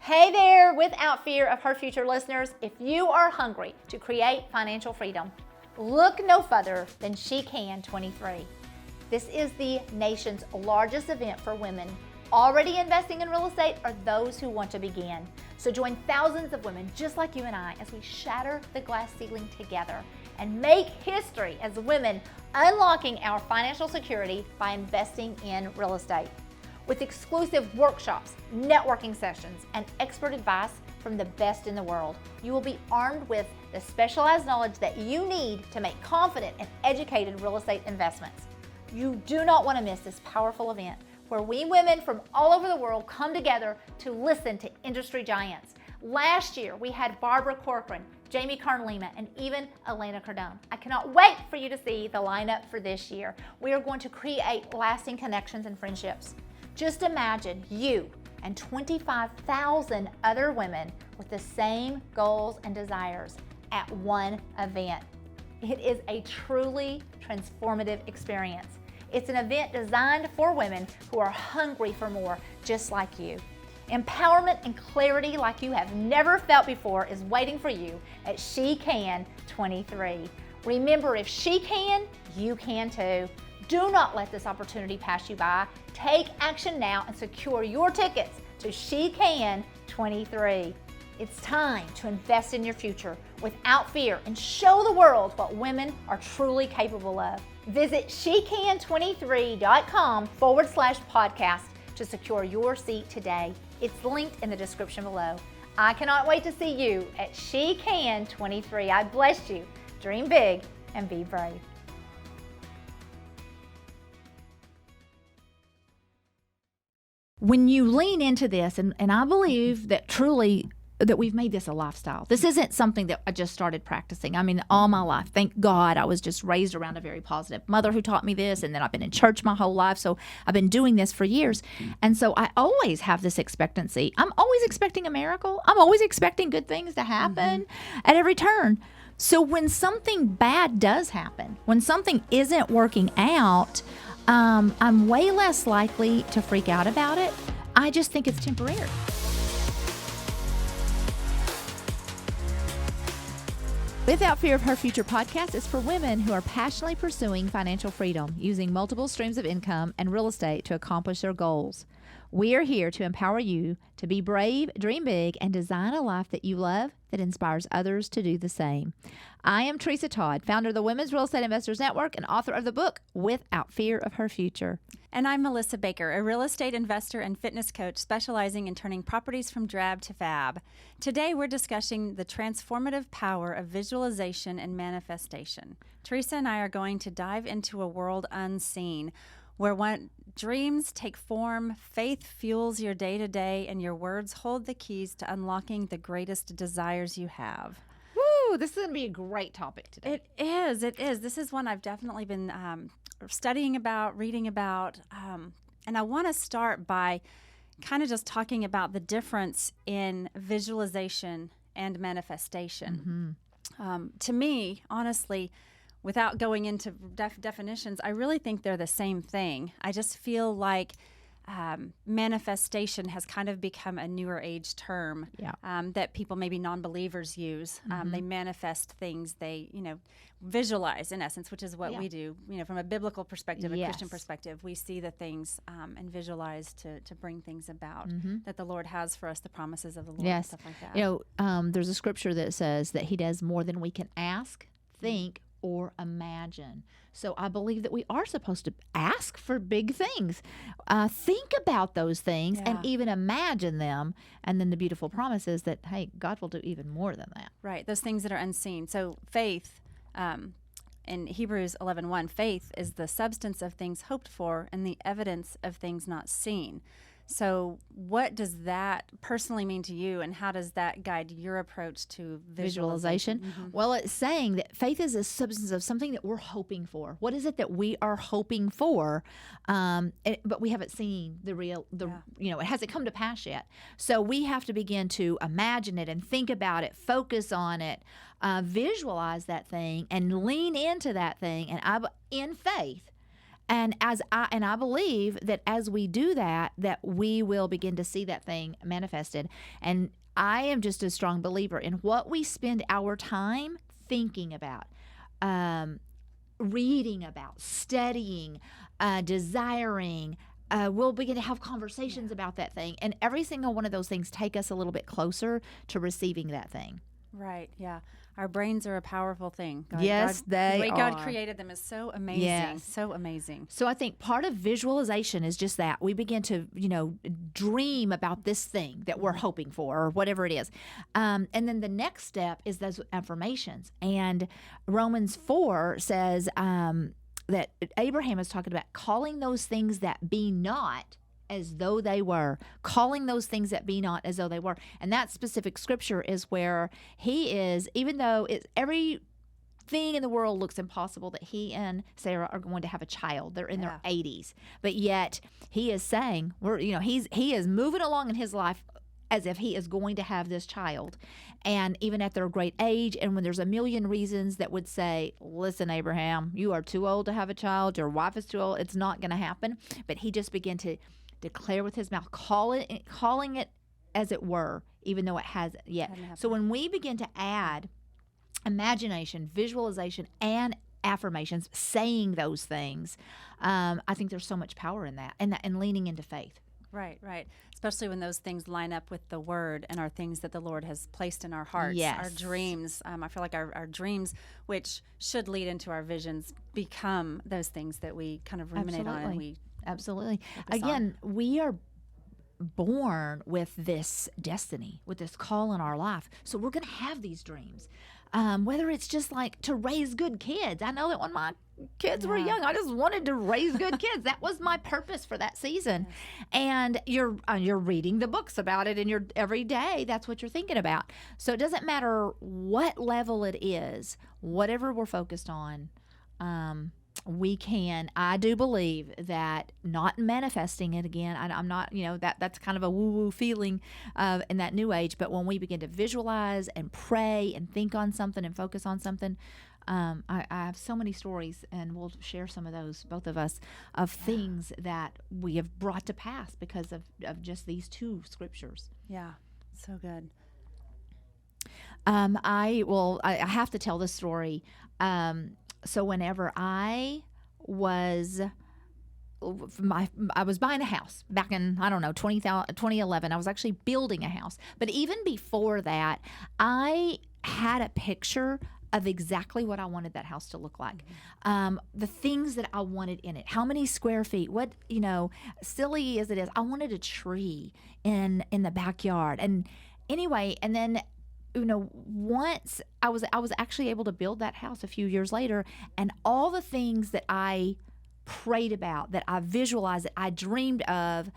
Hey there, Without Fear of Her Future listeners. If you are hungry to create financial freedom, look no further than She Can 23. This is the nation's largest event for women already investing in real estate or those who want to begin. So join thousands of women just like you and I as we shatter the glass ceiling together and make history as women unlocking our financial security by investing in real estate. With exclusive workshops, networking sessions, and expert advice from the best in the world, you will be armed with the specialized knowledge that you need to make confident and educated real estate investments. You do not want to miss this powerful event where we women from all over the world come together to listen to industry giants. Last year, we had Barbara Corcoran, Jamie Carn-Lima, and even Elena Cardone. I cannot wait for you to see the lineup for this year. We are going to create lasting connections and friendships. Just imagine you and 25,000 other women with the same goals and desires at one event. It is a truly transformative experience. It's an event designed for women who are hungry for more, just like you. Empowerment and clarity like you have never felt before is waiting for you at She Can 23. Remember, if she can, you can too. Do not let this opportunity pass you by. Take action now and secure your tickets to She Can 23. It's time to invest in your future without fear and show the world what women are truly capable of. Visit shecan23.com/podcast to secure your seat today. It's linked in the description below. I cannot wait to see you at She Can 23. I bless you. Dream big and be brave. When you lean into this, and I believe that truly that we've made this a lifestyle. This isn't something that I just started practicing. I mean, all my life, thank God, I was just raised around a very positive mother who taught me this, and then I've been in church my whole life, so I've been doing this for years. And so I always have this expectancy. I'm always expecting a miracle. I'm always expecting good things to happen at every turn. So when something bad does happen, when something isn't working out, I'm way less likely to freak out about it. I just think it's temporary. Without Fear of Her Future podcast is for women who are passionately pursuing financial freedom, using multiple streams of income and real estate to accomplish their goals. We are here to empower you to be brave, dream big, and design a life that you love that inspires others to do the same. I am Teresa Todd, founder of the Women's Real Estate Investors Network and author of the book, Without Fear of Her Future. And I'm Melissa Baker, a real estate investor and fitness coach specializing in turning properties from drab to fab. Today, we're discussing the transformative power of visualization and manifestation. Teresa and I are going to dive into a world unseen, where when dreams take form, faith fuels your day-to-day, and your words hold the keys to unlocking the greatest desires you have. Woo! This is going to be a great topic today. It is. This is one I've definitely been studying about, reading about, and I want to start by kind of just talking about the difference in visualization and manifestation. To me, honestly, without going into definitions, I really think they're the same thing. I just feel like manifestation has kind of become a newer age term that people, maybe non-believers, use. They manifest things. They, visualize in essence, which is what we do. From a biblical perspective, a Christian perspective, we see the things and visualize to bring things about that the Lord has for us, the promises of the Lord, and stuff like that. There's a scripture that says that He does more than we can ask, think, or imagine. So I believe that we are supposed to ask for big things, think about those things, and even imagine them. And then the beautiful promise is that, hey, God will do even more than that. Right, those things that are unseen. So faith, in Hebrews 11:1, faith is the substance of things hoped for and the evidence of things not seen. So what does that personally mean to you, and how does that guide your approach to visualization? Well, it's saying that faith is a substance of something that we're hoping for. What is it that we are hoping for, but we haven't seen it hasn't come to pass yet. So we have to begin to imagine it and think about it, focus on it, visualize that thing, and lean into that thing, and in faith. And I believe that as we do that, that we will begin to see that thing manifested. And I am just a strong believer in what we spend our time thinking about, reading about, studying, desiring. We'll begin to have conversations about that thing. And every single one of those things take us a little bit closer to receiving that thing. Right. Yeah. Our brains are a powerful thing. Yes, they The way are. God created them is so amazing. Yes. So amazing. So I think part of visualization is just that. We begin to, dream about this thing that we're hoping for or whatever it is. And then the next step is those affirmations. And Romans 4 says that Abraham is talking about calling those things that be not as though they were, calling those things that be not as though they were. And that specific scripture is where he is, even though everything in the world looks impossible, that he and Sarah are going to have a child. They're in their 80s, but yet he is saying, he is moving along in his life as if he is going to have this child. And even at their great age, and when there's a million reasons that would say, listen, Abraham, you are too old to have a child, your wife is too old, it's not going to happen. But he just began to declare with his mouth, calling it as it were, even though it hasn't yet. So when we begin to add imagination, visualization, and affirmations, saying those things, I think there's so much power in that, and leaning into faith. Right, right. Especially when those things line up with the word and are things that the Lord has placed in our hearts. Yes. Our dreams. I feel like our dreams, which should lead into our visions, become those things that we kind of ruminate on. And we Absolutely. Again, we are born with this destiny, with this call in our life. So we're going to have these dreams. Whether it's just like to raise good kids. I know that when my kids were young, I just wanted to raise good kids. That was my purpose for that season. And you're reading the books about it, and you're every day that's what you're thinking about. So it doesn't matter what level it is, whatever we're focused on. I do believe that not manifesting it again, I'm not, that's kind of a woo-woo feeling in that new age, but when we begin to visualize and pray and think on something and focus on something, I have so many stories, and we'll share some of those, both of us, of things that we have brought to pass because of just these two scriptures. Yeah, so good. I have to tell this story. So whenever I was buying a house back in, 2011, I was actually building a house. But even before that, I had a picture of exactly what I wanted that house to look like. The things that I wanted in it, how many square feet, what, silly as it is, I wanted a tree in the backyard. And anyway, and then once I was actually able to build that house a few years later, and all the things that I prayed about, that I visualized, that I dreamed of,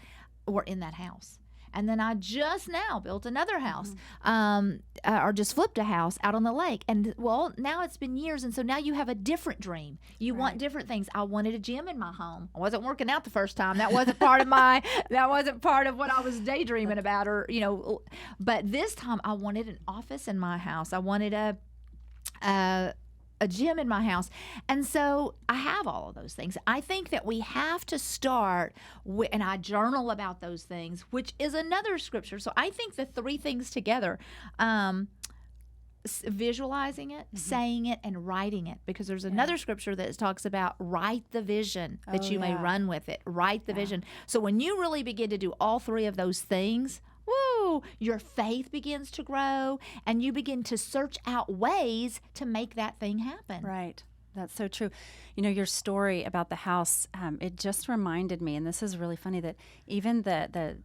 were in that house. And then I just now built another house, or just flipped a house out on the lake. And now it's been years, and so now you have a different dream. You want different things. I wanted a gym in my home. I wasn't working out the first time. That wasn't part of that wasn't part of what I was daydreaming about, But this time I wanted an office in my house. I wanted a gym in my house. And so I have all of those things. I think that we have to start and I journal about those things, which is another scripture. So I think the three things together, visualizing it, saying it, and writing it, because there's another scripture that talks about write the vision that you may run with it. Write the vision. So when you really begin to do all three of those things, your faith begins to grow, and you begin to search out ways to make that thing happen. Right. That's so true. Your story about the house, it just reminded me, and this is really funny, that even the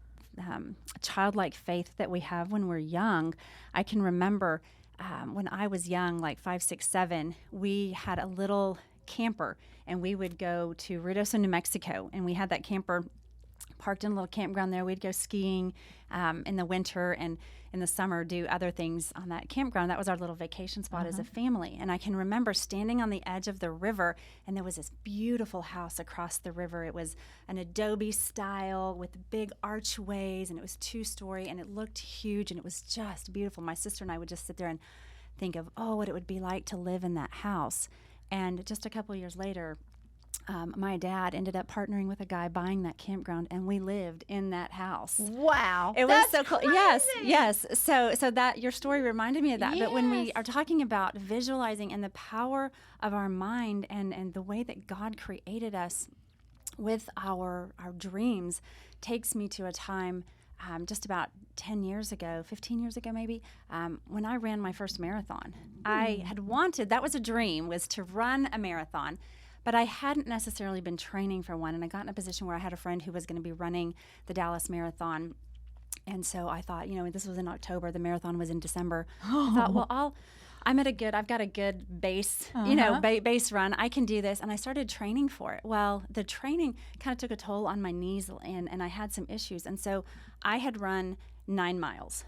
childlike faith that we have when we're young, I can remember when I was young, like 5, 6, 7, we had a little camper, and we would go to Ruidoso, New Mexico, and we had that camper parked in a little campground there. We'd go skiing in the winter, and in the summer do other things on that campground. That was our little vacation spot as a family. And I can remember standing on the edge of the river, and there was this beautiful house across the river. It was an adobe style with big archways, and it was 2-story, and it looked huge, and it was just beautiful. My sister and I would just sit there and think of, what it would be like to live in that house. And just a couple of years later, my dad ended up partnering with a guy buying that campground, and we lived in that house. Wow. It was That's so cool. crazy. Yes. So that your story reminded me of that. But when we Yes. are talking about visualizing and the power of our mind and the way that God created us with our dreams, takes me to a time just about 10 years ago, 15 years ago maybe, when I ran my first marathon. I had wanted, that was a dream, was to run a marathon. But I hadn't necessarily been training for one, and I got in a position where I had a friend who was going to be running the Dallas Marathon. And so I thought, this was in October, the marathon was in December. I thought, well, I've got a good base, base run. I can do this. And I started training for it. Well, the training kind of took a toll on my knees, and I had some issues. And so I had run 9 miles.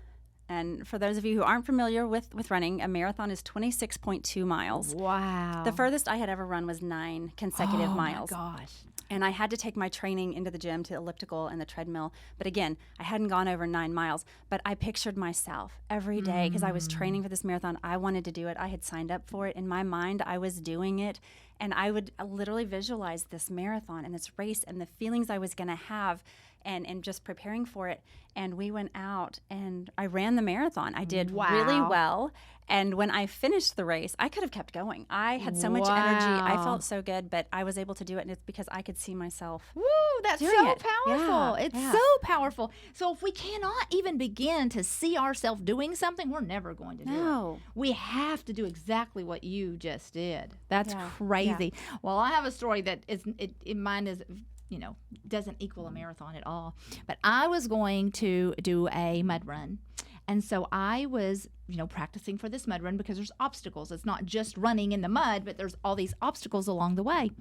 And for those of you who aren't familiar with running, a marathon is 26.2 miles. Wow. The furthest I had ever run was 9 consecutive miles. Oh, my gosh. And I had to take my training into the gym, to elliptical and the treadmill. But again, I hadn't gone over 9 miles. But I pictured myself every day, because I was training for this marathon. I wanted to do it. I had signed up for it. In my mind, I was doing it. And I would literally visualize this marathon and this race and the feelings I was going to have, and just preparing for it. And we went out and I ran the marathon. I did really well. And when I finished the race, I could have kept going. I had so much energy. I felt so good, but I was able to do it. And it's because I could see myself. Woo, that's doing so it. powerful. Yeah, It's so powerful. So if we cannot even begin to see ourselves doing something, we're never going to do No. it. We have to do exactly what you just did. That's Yeah, crazy. Well, I have a story that mine is, doesn't equal a marathon at all. But I was going to do a mud run. And so I was, practicing for this mud run, because there's obstacles. It's not just running in the mud, but there's all these obstacles along the way.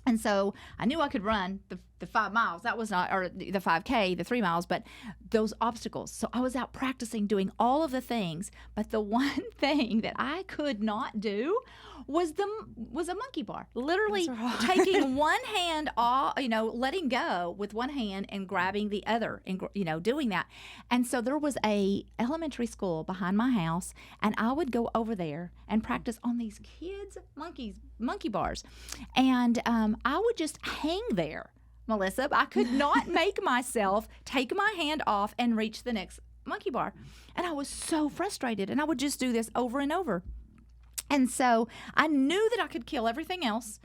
And so I knew I could run the 5 miles. That was not, or the 5K, the 3 miles, but those obstacles. So I was out practicing doing all of the things, but the one thing that I could not do was a monkey bar. Literally taking one hand off, letting go with one hand and grabbing the other, and doing that. And so there was a elementary school behind my house, and I would go over there and practice on these kids' monkey bars, and I would just hang there, Melissa. I could not make myself take my hand off and reach the next monkey bar, and I was so frustrated. And I would just do this over and over. And so I knew that I could kill everything else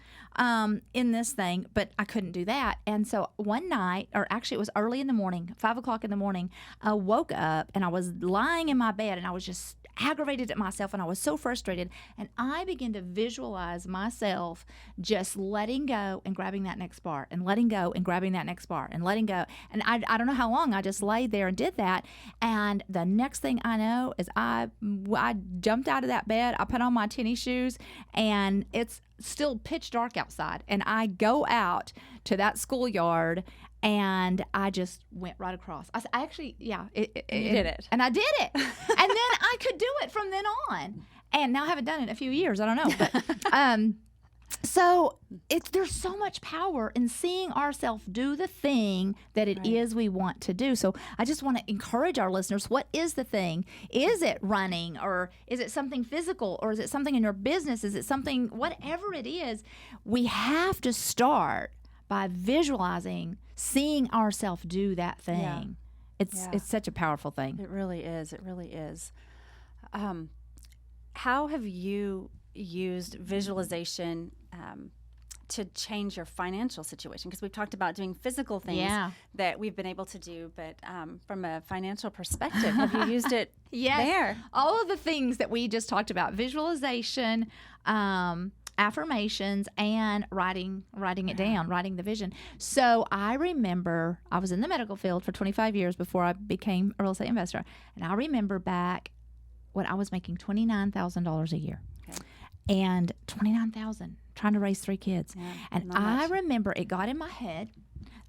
in this thing, but I couldn't do that. And so one night, or actually it was early in the morning, 5 o'clock in the morning, I woke up and I was lying in my bed, and I was just aggravated at myself, and I was so frustrated. And I began to visualize myself just letting go and grabbing that next bar, and letting go and grabbing that next bar, and letting go. And I don't know how long I just laid there and did that. And the next thing I know is I jumped out of that bed. I put on my tennis shoes, and it's still pitch dark outside. And I go out to that schoolyard, and I just went right across. I actually, you did it. And I did it. And then I could do it from then on. And now I haven't done it in a few years. I don't know. But so there's so much power in seeing ourselves do the thing that it is we want to do. So I just want to encourage our listeners. What is the thing? Is it running, or is it something physical, or is it something in your business? Is it something, whatever it is, we have to start by visualizing, seeing ourselves do that thing. Yeah. It's such a powerful thing. It really is. It really is. How have you used visualization to change your financial situation? Because we've talked about doing physical things that we've been able to do, but from a financial perspective, have you used it there? All of the things that we just talked about: visualization, affirmations, and writing it down, writing the vision. So I remember I was in the medical field for 25 years before I became a real estate investor. And I remember back when I was making $29,000 a year. Okay. And $29,000 trying to raise 3 kids. Yeah, and I remember it got in my head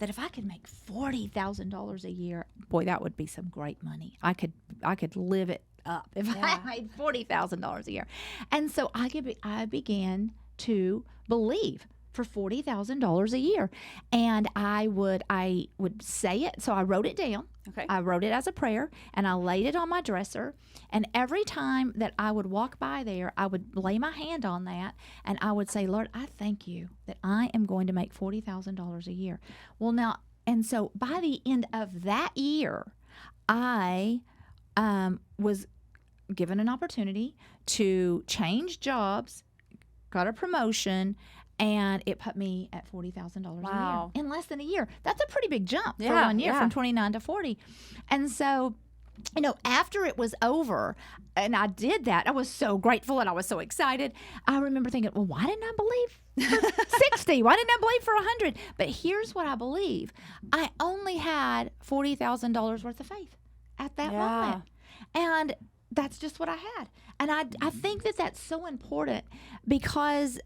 that if I could make $40,000 a year, boy, that would be some great money. I could live it up if I made $40,000 a year. And so I began to believe for $40,000 a year. And I would say it. So I wrote it down. Okay. I wrote it as a prayer, and I laid it on my dresser. And every time that I would walk by there, I would lay my hand on that, and I would say, Lord, I thank you that I am going to make $40,000 a year. Well, now, and so by the end of that year, I was given an opportunity to change jobs, got a promotion, and it put me at $40,000 a year in less than a year. That's a pretty big jump for 1 year, from 29 to 40. And so, after it was over and I did that, I was so grateful and I was so excited. I remember thinking, well, why didn't I believe for 60? Why didn't I believe for 100? But here's what I believe. I only had $40,000 worth of faith at that moment. And that's just what I had. And I think that that's so important, because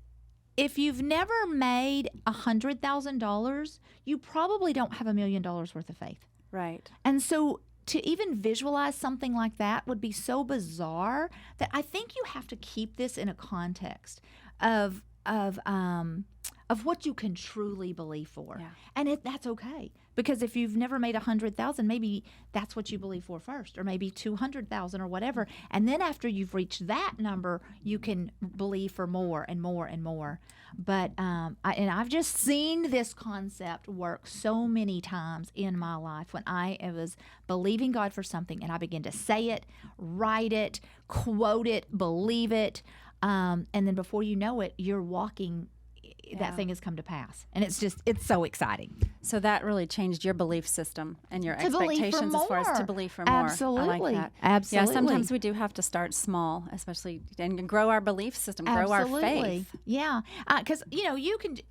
if you've never made $100,000, you probably don't have $1 million worth of faith. Right. And so to even visualize something like that would be so bizarre that I think you have to keep this in a context of what you can truly believe for. Yeah. And that's okay. Because if you've never made 100,000, maybe that's what you believe for first, or maybe 200,000 or whatever. And then after you've reached that number, you can believe for more and more and more. But I've just seen this concept work so many times in my life when I was believing God for something and I began to say it, write it, quote it, believe it. And then before you know it, you're walking. That thing has come to pass. And it's so exciting. So that really changed your belief system and your To believe for expectations as far as to more. believe for more. Absolutely. I like that. Absolutely. Yeah, sometimes we do have to start small, especially, and grow our belief system, grow our faith. Yeah. Because,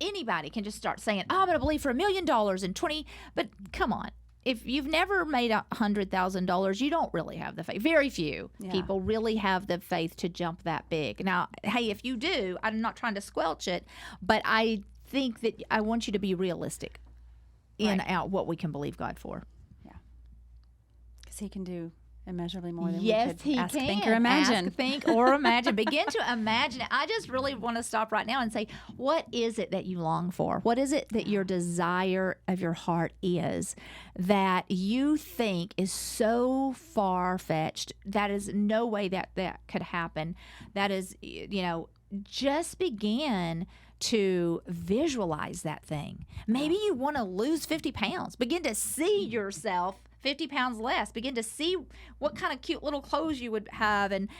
anybody can just start saying, I'm going to believe for $1 million in 20, but come on. If you've never made $100,000, you don't really have the faith. Very few people really have the faith to jump that big. Now, hey, if you do, I'm not trying to squelch it, but I think that I want you to be realistic in what we can believe God for. Yeah. Because He can do immeasurably more than yes, we could he ask, can. think, or imagine. Ask, think, or imagine. Begin to imagine it. I just really want to stop right now and say, what is it that you long for? What is it that your desire of your heart is that you think is so far-fetched? That is no way that could happen. That is, just begin to visualize that thing. Maybe you want to lose 50 pounds. Begin to see yourself 50 pounds less. Begin to see what kind of cute little clothes you would have and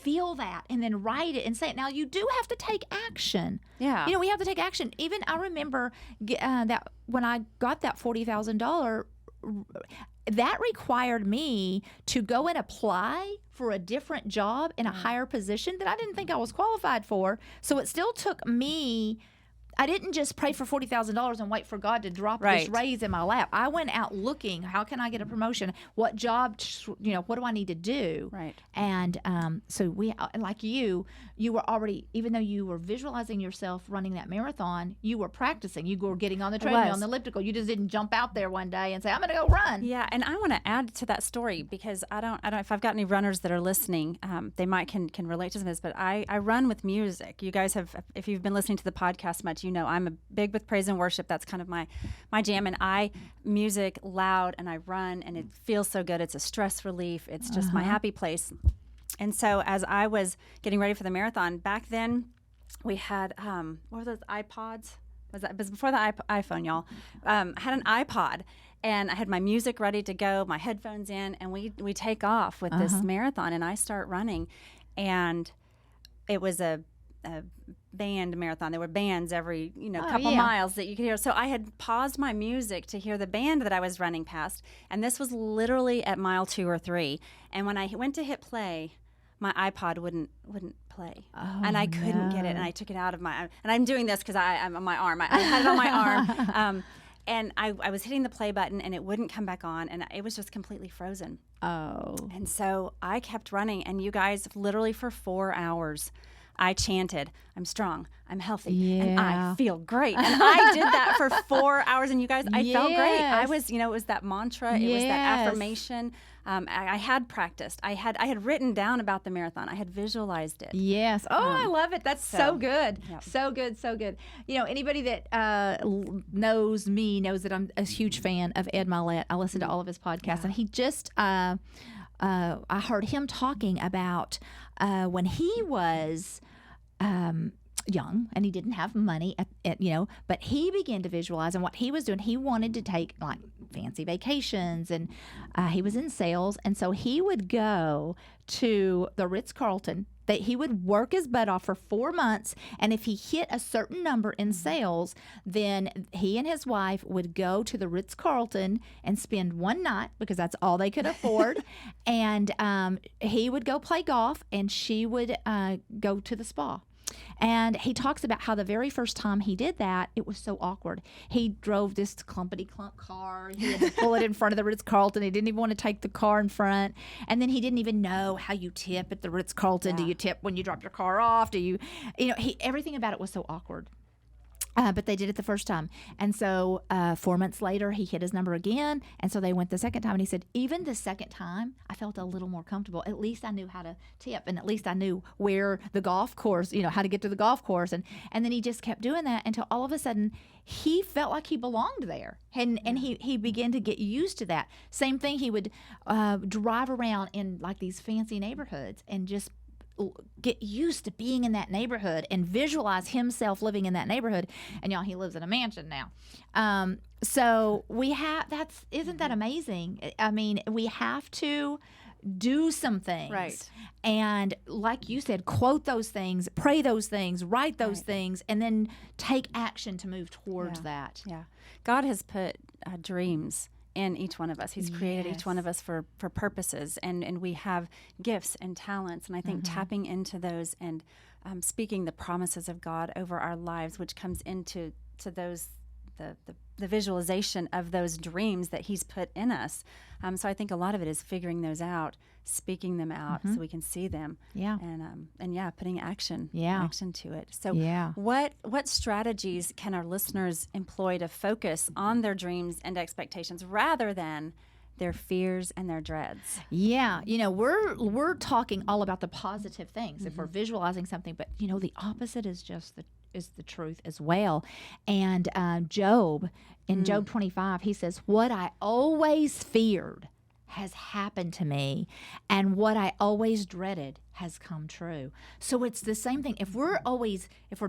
feel that, and then write it and say it. Now, you do have to take action. Yeah. We have to take action. Even I remember that when I got that $40,000, that required me to go and apply for a different job in a higher position that I didn't think I was qualified for. So it still took me. I didn't just pray for $40,000 and wait for God to drop this raise in my lap. I went out looking, how can I get a promotion? What job, what do I need to do? Right. And so like you were already, even though you were visualizing yourself running that marathon, you were practicing. You were getting on the treadmill, on the elliptical. You just didn't jump out there one day and say, I'm going to go run. Yeah, and I want to add to that story, because I don't if I've got any runners that are listening, they might can relate to this, but I run with music. You guys have, if you've been listening to the podcast much, I'm big with praise and worship. That's kind of my jam, and music loud, and I run, and it feels so good. It's a stress relief. It's just my happy place. And so as I was getting ready for the marathon, back then we had what were those iPods? It was before the iPhone, y'all. I had an iPod, and I had my music ready to go, my headphones in, and we take off with this marathon, and I start running, and it was a band marathon. There were bands every couple miles that you could hear. So I had paused my music to hear the band that I was running past, and this was literally at mile 2 or 3. And when I went to hit play, my iPod wouldn't play, and I couldn't get it. And I took it out of my, and I'm doing this because I'm on my arm. I had it on my arm, and I was hitting the play button, and it wouldn't come back on, and it was just completely frozen. Oh. And so I kept running, and you guys, literally for 4 hours, I chanted, I'm strong, I'm healthy, and I Yeah. feel great. And I did that for 4 hours, and you guys, I felt great. I Yes. was, it was that mantra, it was that Yes. affirmation. I had practiced. I had written down about the marathon. I had visualized it. Yes. Oh, I love it. That's so good. Yep. So good. So good. Anybody that knows me knows that I'm a huge fan of Ed Mylett. I listen to all of his podcasts, and he just, I heard him talking about when he was young and he didn't have money but he began to visualize, and what he was doing, he wanted to take like fancy vacations, and he was in sales, and so he would go to the Ritz-Carlton, that he would work his butt off for 4 months, and if he hit a certain number in sales, then he and his wife would go to the Ritz-Carlton and spend one night, because that's all they could afford, and he would go play golf, and she would go to the spa. And he talks about how the very first time he did that, it was so awkward. He drove this clumpity-clunk car. He had to pull it in front of the Ritz-Carlton. He didn't even want to take the car in front. And then he didn't even know how you tip at the Ritz-Carlton. Do you tip when you drop your car off? Do you, everything about it was so awkward. But they did it the first time. And so 4 months later, he hit his number again. And so they went the second time. And he said, even the second time, I felt a little more comfortable. At least I knew how to tip. And at least I knew where the golf course, how to get to the golf course. And then he just kept doing that until all of a sudden he felt like he belonged there. And he began to get used to that. Same thing, he would drive around in like these fancy neighborhoods and just get used to being in that neighborhood and visualize himself living in that neighborhood. And he lives in a mansion now. So we have, isn't that amazing? I mean, we have to do some things. Right. And like you said, quote those things, pray those things, write those things, and then take action to move towards that. Yeah. God has put dreams in each one of us. He's created each one of us for purposes, and we have gifts and talents, and I think tapping into those and speaking the promises of God over our lives, which comes into those the visualization of those dreams that He's put in us. So I think a lot of it is figuring those out, speaking them out so we can see them. Yeah. And putting action to it. So what strategies can our listeners employ to focus on their dreams and expectations rather than their fears and their dreads? Yeah, we're talking all about the positive things if we're visualizing something, but the opposite is just the truth as well. And Job, in Job 25, he says, "What I always feared has happened to me, and what I always dreaded has come true." So it's the same thing. If we're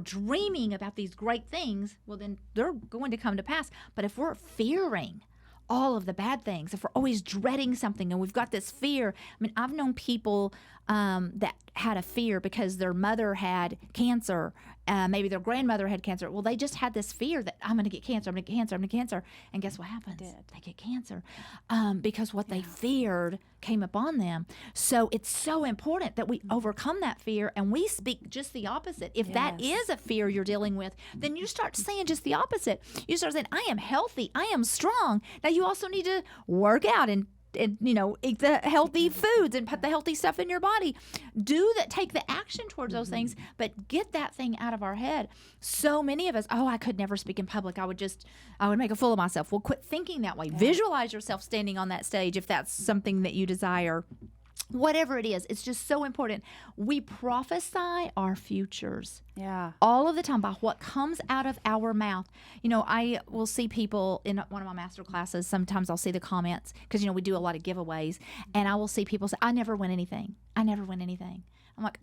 dreaming about these great things, well, then they're going to come to pass. But if we're fearing all of the bad things, if we're always dreading something and we've got this fear, I've known people that had a fear because their mother had cancer, maybe their grandmother had cancer. Well, they just had this fear that I'm going to get cancer, I'm going to get cancer, I'm going to get cancer. And guess what happens? They get cancer because what they feared came upon them. So it's so important that we overcome that fear and we speak just the opposite. If that is a fear you're dealing with, then you start saying just the opposite. You start saying, I am healthy, I am strong. Now you also need to work out and eat the healthy foods and put the healthy stuff in your body. Do that, take the action towards those things, but get that thing out of our head. So many of us, I could never speak in public. I would make a fool of myself. Well, quit thinking that way. Visualize yourself standing on that stage if that's something that you desire. Whatever it is, it's just so important. We prophesy our futures. Yeah. All of the time by what comes out of our mouth. I will see people in one of my master classes. Sometimes I'll see the comments because, we do a lot of giveaways. And I will see people say, I never win anything. I never win anything. I'm like,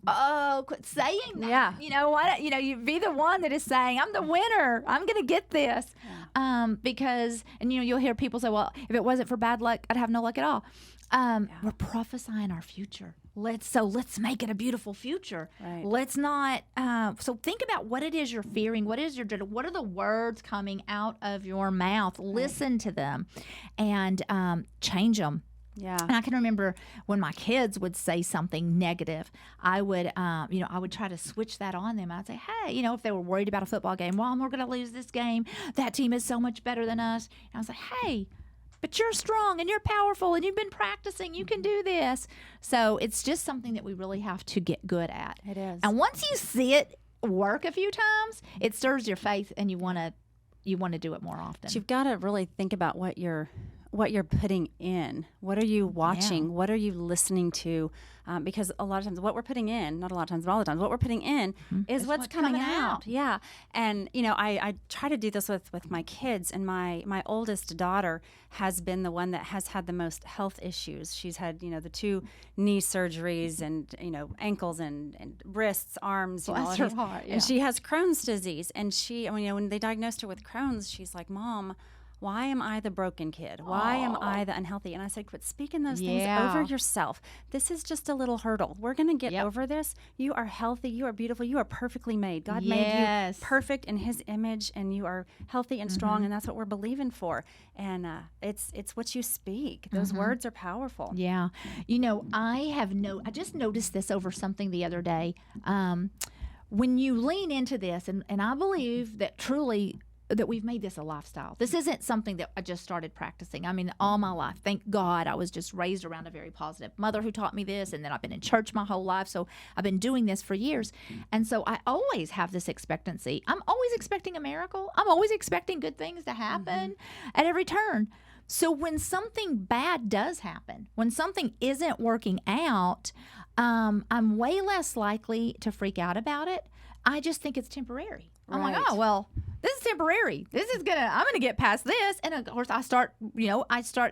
quit saying that. Yeah. You know what? You be the one that is saying, I'm the winner. I'm going to get this. Because, you'll hear people say, well, if it wasn't for bad luck, I'd have no luck at all. We're prophesying our future. Let's make it a beautiful future. Right. Let's not. So think about what it is you're fearing. What is your dread? What are the words coming out of your mouth? Listen to them, and change them. Yeah. And I can remember when my kids would say something negative, I would try to switch that on them. I'd say, hey, if they were worried about a football game, well, we're going to lose this game. That team is so much better than us. And I was like, hey, but you're strong and you're powerful and you've been practicing. You can do this. So it's just something that we really have to get good at. It is. And once you see it work a few times, it stirs your faith, and you want to do it more often. But you've got to really think about what you're putting in. What are you watching? Yeah. What are you listening to? Because a lot of times what we're putting in, not a lot of times, but all the times, what we're putting in is what's coming out. Yeah. And, I try to do this with my kids, and my oldest daughter has been the one that has had the most health issues. She's had, the 2 knee surgeries and, ankles and wrists, arms. Bless her heart, yeah. And she has Crohn's disease. And when they diagnosed her with Crohn's, she's like, Mom, why am I the broken kid? Why am I the unhealthy? And I said, quit speaking those things over yourself. This is just a little hurdle. We're going to get over this. You are healthy. You are beautiful. You are perfectly made. God made you perfect in His image, and you are healthy and strong, and that's what we're believing for. And it's what you speak. Those words are powerful. Yeah. I just noticed this over something the other day. When you lean into this, and I believe that truly that we've made this a lifestyle. This isn't something that I just started practicing. I mean, all my life, thank God, I was just raised around a very positive mother who taught me this, and then I've been in church my whole life, so I've been doing this for years. And so I always have this expectancy. I'm always expecting a miracle. I'm always expecting good things to happen at every turn. So when something bad does happen, when something isn't working out, I'm way less likely to freak out about it. I just think it's temporary. I'm like, oh, well, this is temporary. I'm going to get past this. And of course I start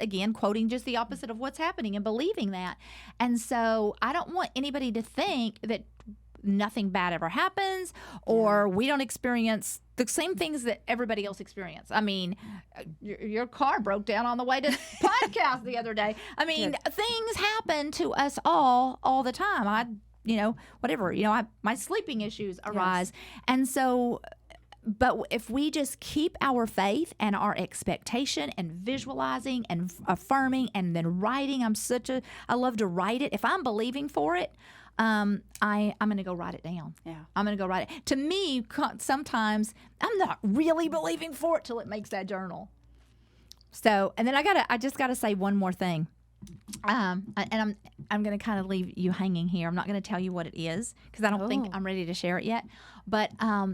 again quoting just the opposite of what's happening and believing that. And so I don't want anybody to think that nothing bad ever happens, or we don't experience the same things that everybody else experiences. I mean, your car broke down on the way to the podcast the other day. I mean, things happen to us all the time. My sleeping issues arise. Yes. And so, but if we just keep our faith and our expectation and visualizing and affirming and then writing, I love to write it. If I'm believing for it, I'm going to go write it down. Yeah. I'm going to go write it. To me, sometimes I'm not really believing for it till it makes that journal. So, and then I just got to say one more thing. And I'm going to kind of leave you hanging here. I'm not going to tell you what it is because I don't think I'm ready to share it yet. But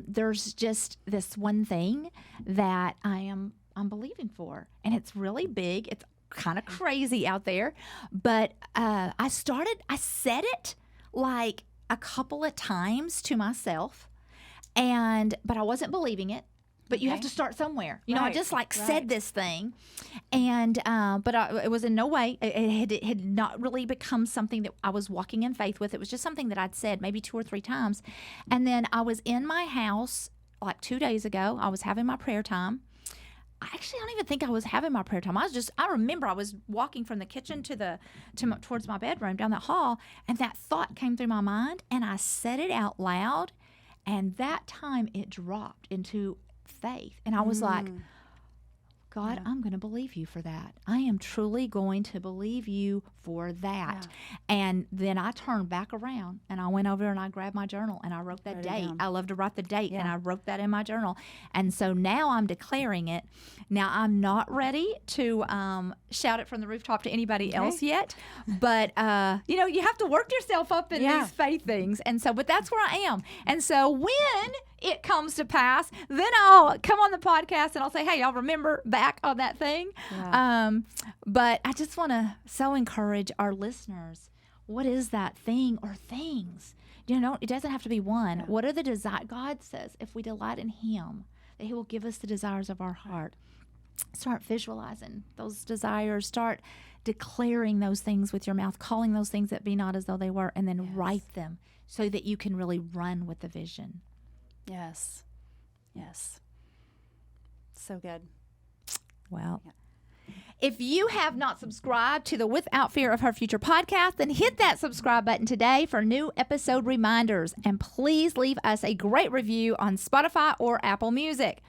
there's just this one thing that I'm believing for, and it's really big. It's kind of crazy out there, but I said it like a couple of times to myself, but I wasn't believing it. But you have to start somewhere. I just said this thing, and but it was in no way. It had not really become something that I was walking in faith with. It was just something that I'd said maybe 2 or 3 times, and then I was in my house like 2 days ago. I was having my prayer time. I don't even think I was having my prayer time. I remember I was walking from the kitchen towards my bedroom down that hall, and that thought came through my mind, and I said it out loud, and that time it dropped into faith. And I was like, God, I'm going to believe you for that. I am truly going to believe you for that. Yeah. And then I turned back around and I went over and I grabbed my journal and I wrote that date. I love to write the date, and I wrote that in my journal. And so now I'm declaring it. Now I'm not ready to shout it from the rooftop to anybody else yet, but you have to work yourself up in these faith things. And so, but that's where I am. And so when it comes to pass, then I'll come on the podcast and I'll say, hey, y'all remember back on that thing. Yeah. But I just want to so encourage our listeners. What is that thing or things? It doesn't have to be one. Yeah. What are the desires? God says if we delight in Him, that He will give us the desires of our heart. Start visualizing those desires. Start declaring those things with your mouth, calling those things that be not as though they were, and then write them so that you can really run with the vision. Yes. So good. Well, if you have not subscribed to the Without Fear of Her Future podcast, then hit that subscribe button today for new episode reminders. And please leave us a great review on Spotify or Apple Music.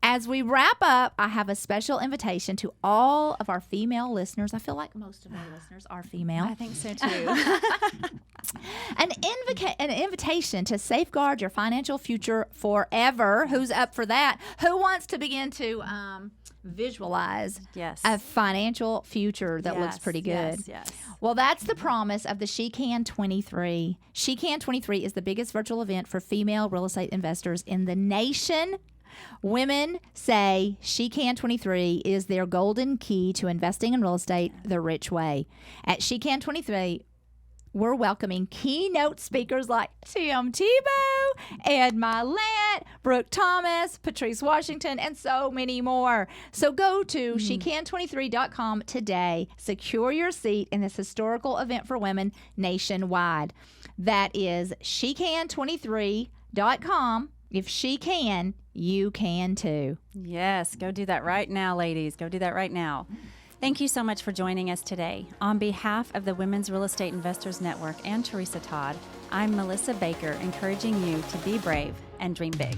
As we wrap up, I have a special invitation to all of our female listeners. I feel like most of our listeners are female. I think so too. An invitation to safeguard your financial future forever. Who's up for that? Who wants to begin to visualize Yes. a financial future that looks pretty good. Yes. Well, that's the promise of the She Can 23. She Can 23 is the biggest virtual event for female real estate investors in the nation. Women say She Can 23 is their golden key to investing in real estate the rich way. At She Can 23, we're welcoming keynote speakers like Tim Tebow, Ed Milet, Brooke Thomas, Patrice Washington, and so many more. So go to shecan23.com today. Secure your seat in this historical event for women nationwide. That is shecan23.com. If she can, you can too. Yes, go do that right now, ladies. Go do that right now. Thank you so much for joining us today. On behalf of the Women's Real Estate Investors Network and Teresa Todd, I'm Melissa Baker, encouraging you to be brave and dream big.